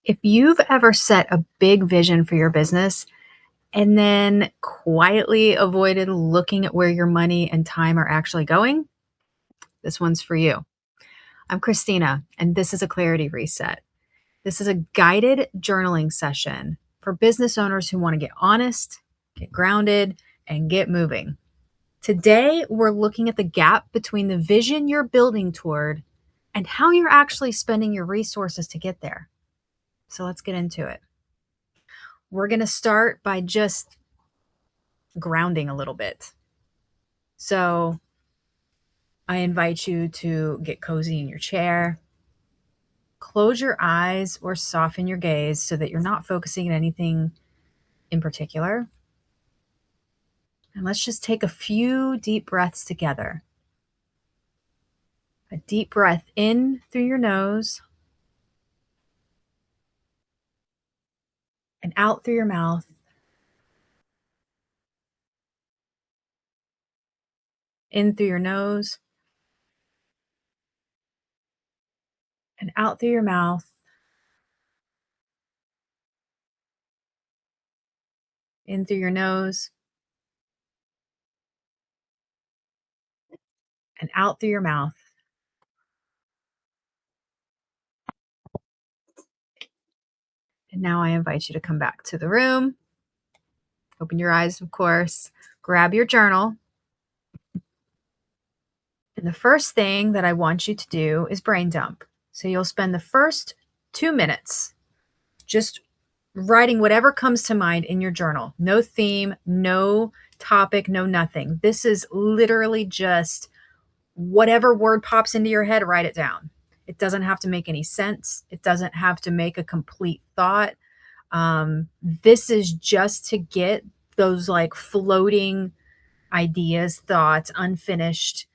If you've ever set a big vision for your business and then quietly avoided looking at where your money and time are actually going, this one's for you. I'm Christina, and this is a Clarity Reset. This is a guided journaling session for business owners who want to get honest, get grounded, and get moving. Today, we're looking at the gap between the vision you're building toward and how you're actually spending your resources to get there. So let's get into it. We're going to start by just grounding a little bit. So I invite you to get cozy in your chair, close your eyes or soften your gaze so that you're not focusing on anything in particular. And let's just take a few deep breaths together. A deep breath in through your nose and out through your mouth. In through your nose and out through your mouth. In through your nose and out through your mouth. And now I invite you to come back to the room. Open your eyes, of course. Grab your journal. And the first thing that I want you to do is brain dump. So you'll spend the first 2 minutes just writing whatever comes to mind in your journal. No theme, no topic, no nothing. This is literally just whatever word pops into your head, write it down. It doesn't have to make any sense. It doesn't have to make a complete thought. This is just to get those like floating ideas, thoughts, unfinished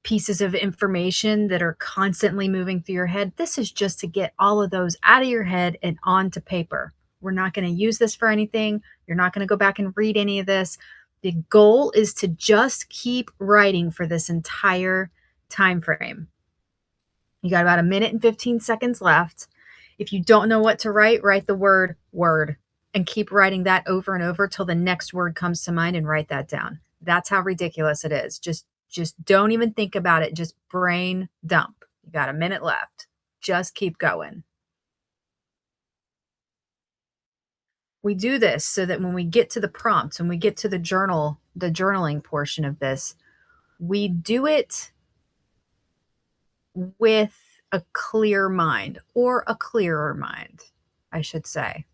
pieces of information that are constantly moving through your head. This is just to get all of those out of your head and onto paper. We're not going to use this for anything. You're not going to go back and read any of this. The goal is to just keep writing for this entire time frame. You got about a minute and 15 seconds left. If you don't know what to write, write the word word and keep writing that over and over till the next word comes to mind and write that down. That's how ridiculous it is. Just don't even think about it. Just brain dump. You got a minute left. Just keep going. We do this so that when we get to the prompts, when we get to the journaling portion of this, we do it with a clear mind or a clearer mind, I should say.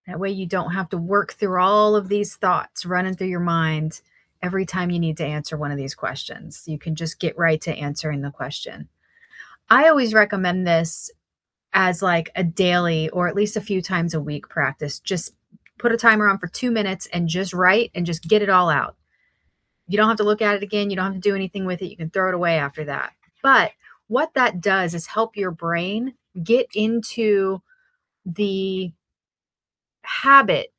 That way you don't have to work through all of these thoughts running through your mind every time you need to answer one of these questions. You can just get right to answering the question. I always recommend this as like a daily or at least a few times a week practice. Just put a timer on for 2 minutes and just write and just get it all out. You don't have to look at it again. You don't have to do anything with it. You can throw it away after that. But what that does is help your brain get into the habit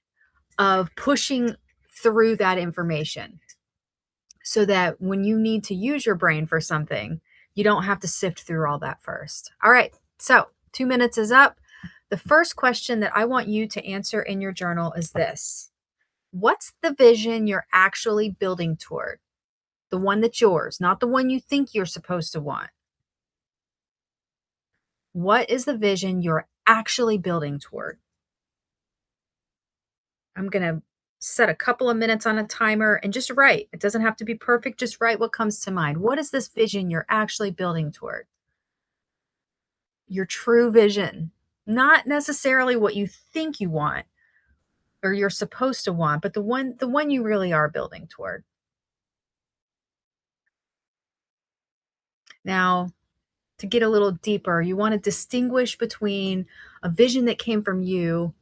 of pushing through that information so that when you need to use your brain for something, you don't have to sift through all that first. All right. So 2 minutes is up. The first question that I want you to answer in your journal is this: what's the vision you're actually building toward? The one that's yours, not the one you think you're supposed to want. What is the vision you're actually building toward? I'm going to set a couple of minutes on a timer and just write. It doesn't have to be perfect. Just write what comes to mind. What is this vision you're actually building toward? Your true vision, not necessarily what you think you want or you're supposed to want, but the one you really are building toward. Now, to get a little deeper, you want to distinguish between a vision that came from you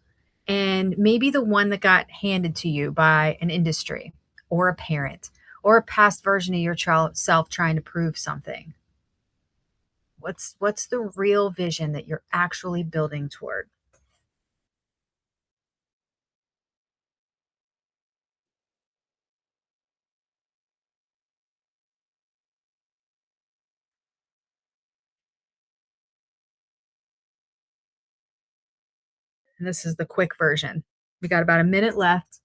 and maybe the one that got handed to you by an industry or a parent or a past version of your child self trying to prove something. What's the real vision that you're actually building toward? And this is the quick version. We got about a minute left.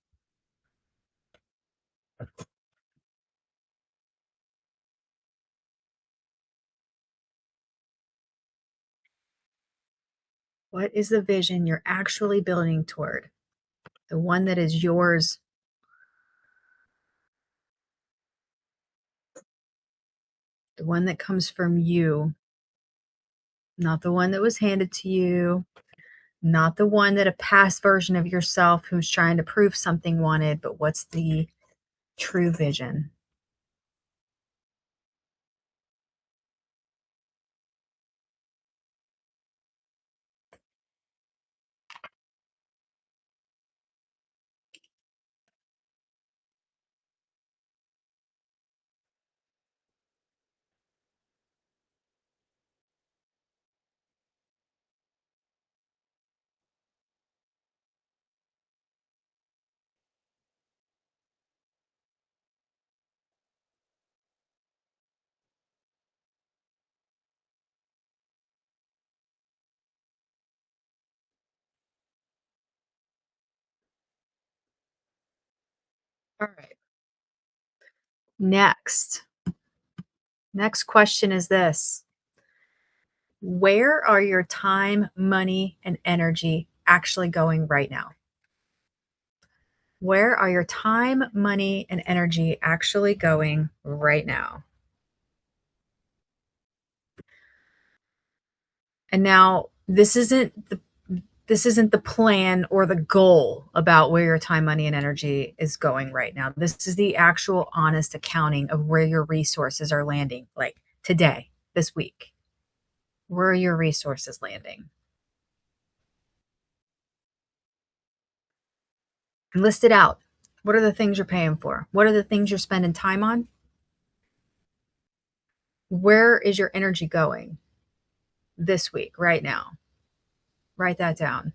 What is the vision you're actually building toward? The one that is yours, the one that comes from you, not the one that was handed to you, not the one that a past version of yourself who's trying to prove something wanted, but what's the true vision? All right. Next question is this: where are your time, money, and energy actually going right now? Where are your time, money, and energy actually going right now? And now this isn't the plan or the goal about where your time, money, and energy is going right now. This is the actual honest accounting of where your resources are landing, like today, this week. Where are your resources landing? And list it out. What are the things you're paying for? What are the things you're spending time on? Where is your energy going this week, right now? Write that down.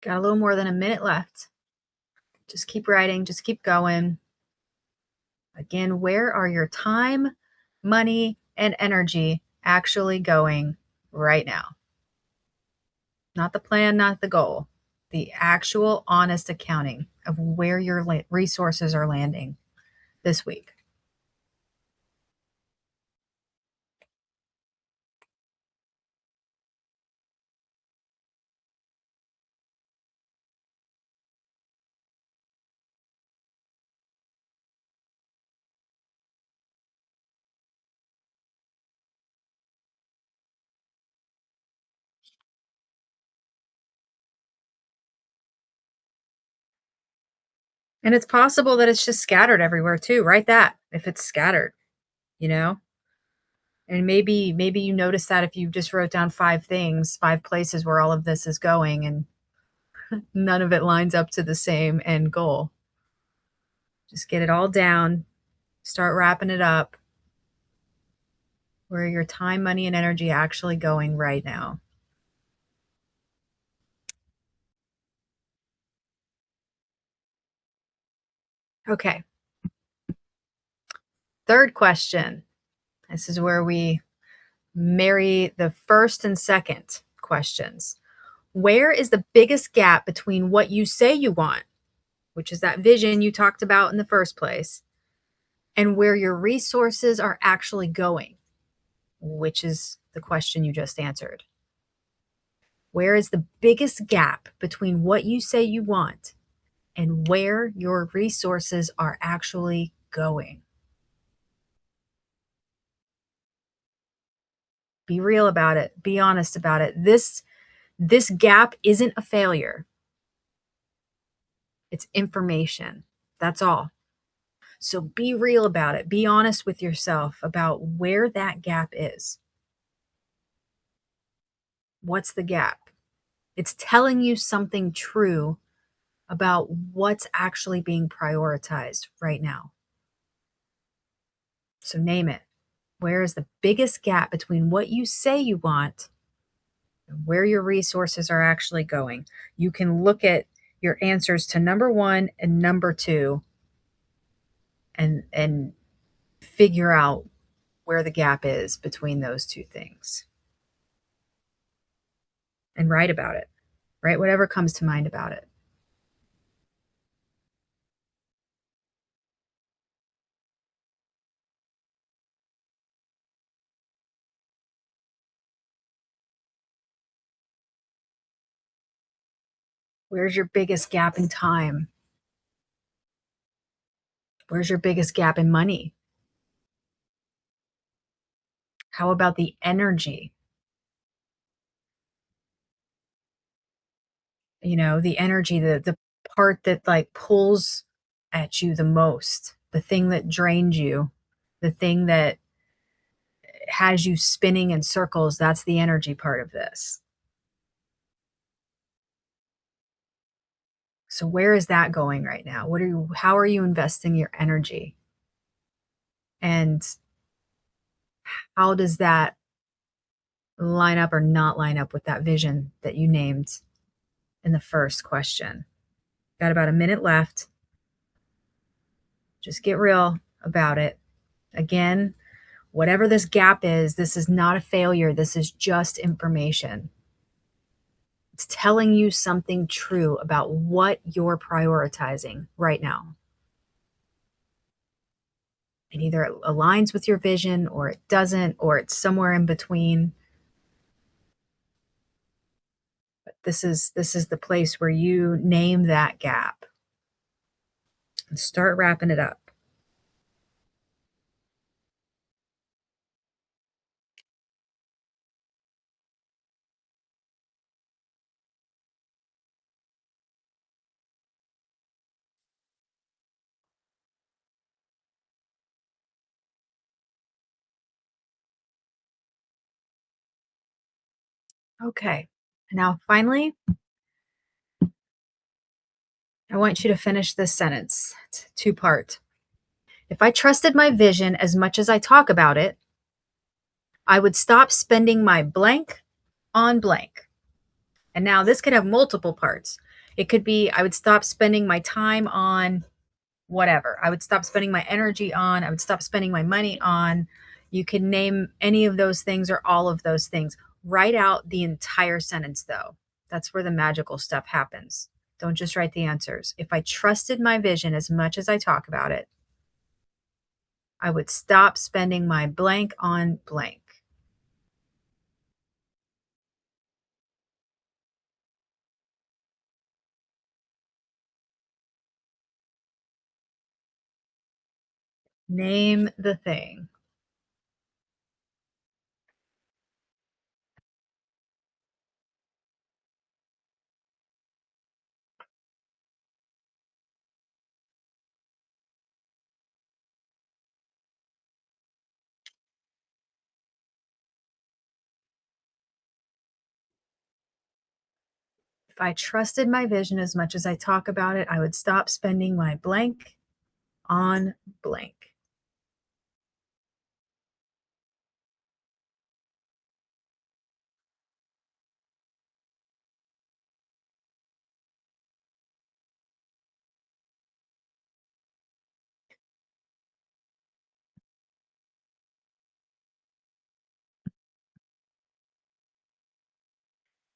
Got a little more than a minute left. Just keep writing, just keep going. Again, where are your time, money, and energy actually going right now? Not the plan, not the goal. The actual honest accounting of where your resources are landing this week. And it's possible that it's just scattered everywhere too. Write that if it's scattered, you know? And maybe you notice that if you just wrote down 5 things, 5 places where all of this is going and none of it lines up to the same end goal. Just get it all down, start wrapping it up. Where your time, money, and energy actually going right now? Okay. Third question. This is where we marry the first and second questions. Where is the biggest gap between what you say you want, which is that vision you talked about in the first place, and where your resources are actually going, which is the question you just answered? Where is the biggest gap between what you say you want and where your resources are actually going? Be real about it. Be honest about it. This gap isn't a failure. It's information. That's all. So be real about it. Be honest with yourself about where that gap is. What's the gap? It's telling you something true about what's actually being prioritized right now. So name it. Where is the biggest gap between what you say you want where your resources are actually going. You can look at your answers to number 1 and number 2 and figure out where the gap is between those 2 things and write about it. Write whatever comes to mind about it. Where's your biggest gap in time? Where's your biggest gap in money? How about the energy? You know, the energy, the part that like pulls at you the most, the thing that drains you, the thing that has you spinning in circles, that's the energy part of this. So where is that going right now? What are you how are you investing your energy? And how does that line up or not line up with that vision that you named in the first question? Got about a minute left. Just get real about it. Again, whatever this gap is, this is not a failure. This is just information. It's telling you something true about what you're prioritizing right now. It either aligns with your vision or it doesn't, or it's somewhere in between. But this is the place where you name that gap and start wrapping it up. Okay. Now finally, I want you to finish this sentence. It's two part. If I trusted my vision as much as I talk about it, I would stop spending my blank on blank. And now this could have multiple parts. It could be I would stop spending my time on whatever. I would stop spending my energy on, I would stop spending my money on. You can name any of those things or all of those things. Write out the entire sentence though. That's where the magical stuff happens. Don't just write the answers. If I trusted my vision as much as I talk about it, I would stop spending my blank on blank. Name the thing. If I trusted my vision as much as I talk about it, I would stop spending my blank on blank.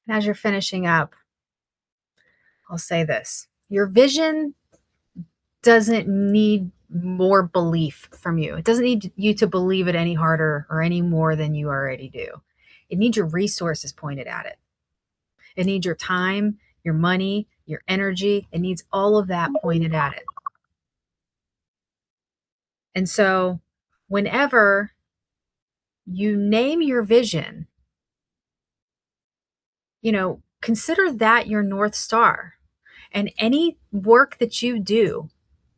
And as you're finishing up, I'll say this. Your vision doesn't need more belief from you. It doesn't need you to believe it any harder or any more than you already do. It needs your resources pointed at it. It needs your time, your money, your energy. It needs all of that pointed at it. And so, whenever you name your vision, consider that your North Star. And any work that you do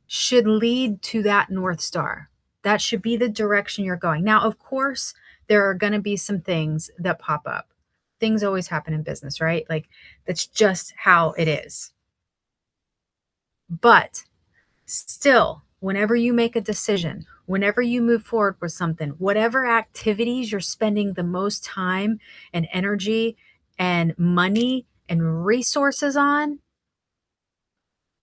should lead to that North Star. That should be the direction you're going. Now, of course, there are going to be some things that pop up. Things always happen in business, right? Like that's just how it is. But still, whenever you make a decision, whenever you move forward with something, whatever activities you're spending the most time and energy and money and resources on,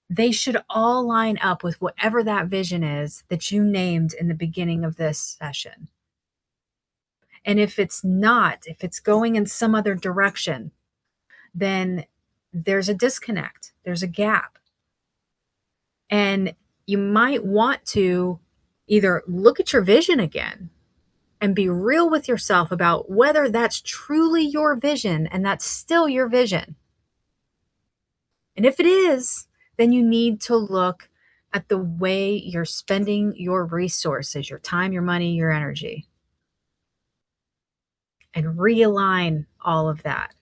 they should all line up with whatever that vision is that you named in the beginning of this session. And if it's not, if it's going in some other direction, then there's a disconnect, there's a gap. And you might want to either look at your vision again and be real with yourself about whether that's truly your vision and that's still your vision. And if it is, then you need to look at the way you're spending your resources, your time, your money, your energy, and realign all of that.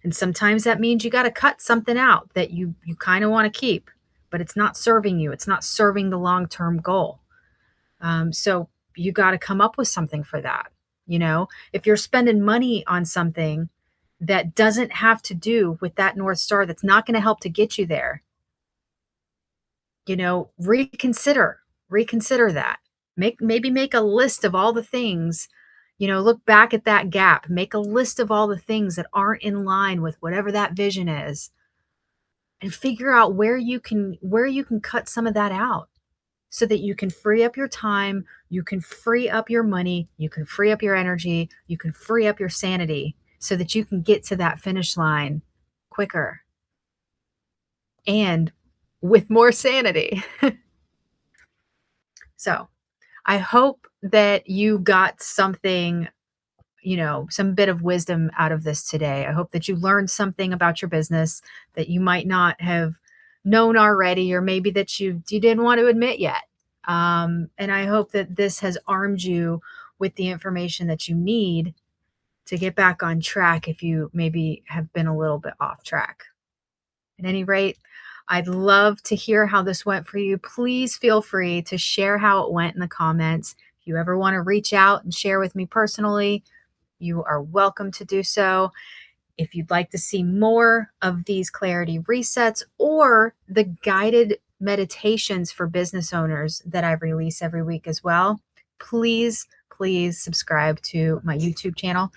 And sometimes that means you got to cut something out that you kind of want to keep, but it's not serving you. It's not serving the long-term goal. So you got to come up with something for that. You know, if you're spending money on something that doesn't have to do with that North Star, that's not going to help to get you there, you know, reconsider that. Maybe make a list of all the things, you know, look back at that gap, make a list of all the things that aren't in line with whatever that vision is, and figure out where you can cut some of that out so that you can free up your time, you can free up your money, you can free up your energy, you can free up your sanity so that you can get to that finish line quicker and with more sanity. So, I hope that you got something, you know, some bit of wisdom out of this today. I hope that you learned something about your business that you might not have known already, or maybe that you didn't want to admit yet. And I hope that this has armed you with the information that you need to get back on track if you maybe have been a little bit off track. At any rate, I'd love to hear how this went for you. Please feel free to share how it went in the comments. If you ever want to reach out and share with me personally, you are welcome to do so. If you'd like to see more of these clarity resets or the guided meditations for business owners that I release every week as well, please subscribe to my YouTube channel.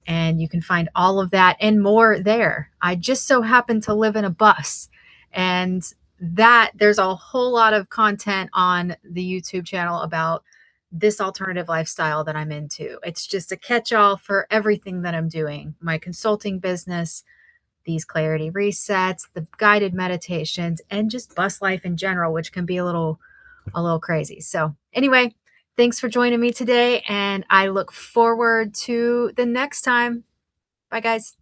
And you can find all of that and more there. I just so happen to live in a bus, and that there's a whole lot of content on the YouTube channel about this alternative lifestyle that I'm into. It's just a catch-all for everything that I'm doing. My consulting business, these clarity resets, the guided meditations, and just bus life in general, which can be a little crazy. So anyway, thanks for joining me today, and I look forward to the next time. Bye, guys.